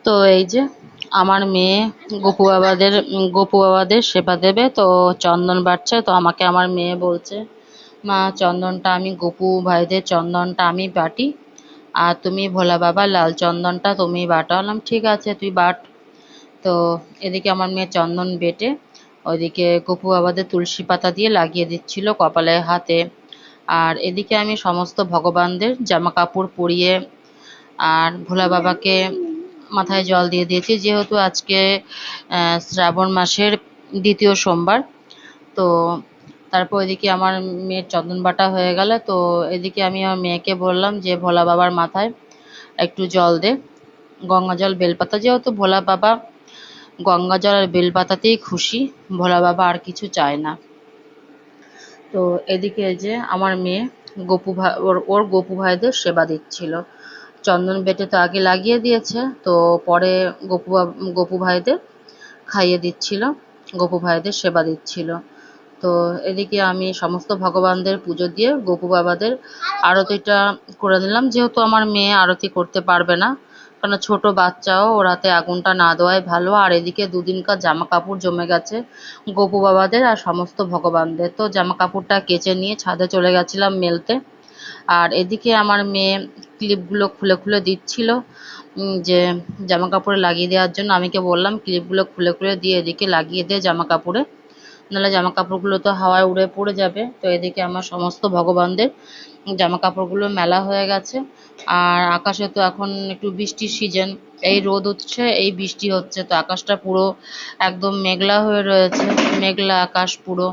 তো এই যে আমার মেয়ে গপু বাবাদের সেবা দেবে, তো চন্দন বাটছে। তো আমাকে আমার মেয়ে বলছে, মা চন্দনটা আমি গপু ভাইদের চন্দনটা আমি বাটি, আর তুমি ভোলা বাবা লাল চন্দনটা তুমি বাটো। বললাম ঠিক আছে তুই বাট। তো এদিকে আমার মেয়ে চন্দন বেটে ওইদিকে গপু বাবাদের তুলসী পাতা দিয়ে লাগিয়ে দিচ্ছিল কপালে হাতে। আর এদিকে আমি সমস্ত ভগবানদের জামা কাপড় পরিয়ে আর ভোলা বাবাকে মাথায় জল দিয়ে দিয়েছি, যেহেতু আজকে শ্রাবণ মাসের দ্বিতীয় সোমবার। তো তারপর এদিকে আমার মেয়ের চন্দন বাটা হয়ে গেল। তো এদিকে আমি আমার মেয়েকে বললাম যে ভোলা বাবার মাথায় একটু জল দে, গঙ্গা জল বেলপাতা, যেহেতু ভোলা বাবা গঙ্গা জল আর বেলপাতাতেই খুশি, ভোলা বাবা আর কিছু চায় না। তো এদিকে যে আমার মেয়ে ওর গপু ভাইদের সেবা দিচ্ছিল। চন্দন বেটে তো আগে লাগিয়ে দিয়েছে, তো পরে গপু ভাইদের খাইয়ে দিচ্ছিল, গপু ভাইদের সেবা দিচ্ছিল। তো এদিকে আমি সমস্ত ভগবানদের পুজো দিয়ে গপু বাবাদের আরতিটা করে নিলাম, যেহেতু আমার মেয়ে আরতি করতে পারবে না, কারণ ছোট বাচ্চাও, ওর হাতে আগুনটা না দেওয়াই ভালো। আর এদিকে দুদিনকার জামা কাপড় জমে গেছে গপু বাবাদের আর সমস্ত ভগবানদের, তো জামা কাপড়টা কেচে নিয়ে ছাদে চলে গেছিলাম মেলতে। আর এদিকে আমার মেয়ে ক্লিপগুলো খুলে খুলে দিচ্ছিল, যে জামা কাপড়ে লাগিয়ে দেওয়ার জন্য। আমিকে বললাম ক্লিপগুলো খুলে খুলে দিয়ে এদিকে লাগিয়ে দে জামা কাপড়ে, নাহলে জামা কাপড়গুলো তো হাওয়ায় উড়ে পড়ে যাবে। তো এদিকে আমার সমস্ত ভগবানদের জামা কাপড়গুলো মেলা হয়ে গেছে। আর আকাশে তো এখন একটু বৃষ্টির সিজন, এই রোদ উঠছে এই বৃষ্টি হচ্ছে, তো আকাশটা পুরো একদম মেঘলা হয়ে রয়েছে, মেঘলা আকাশ পুরো।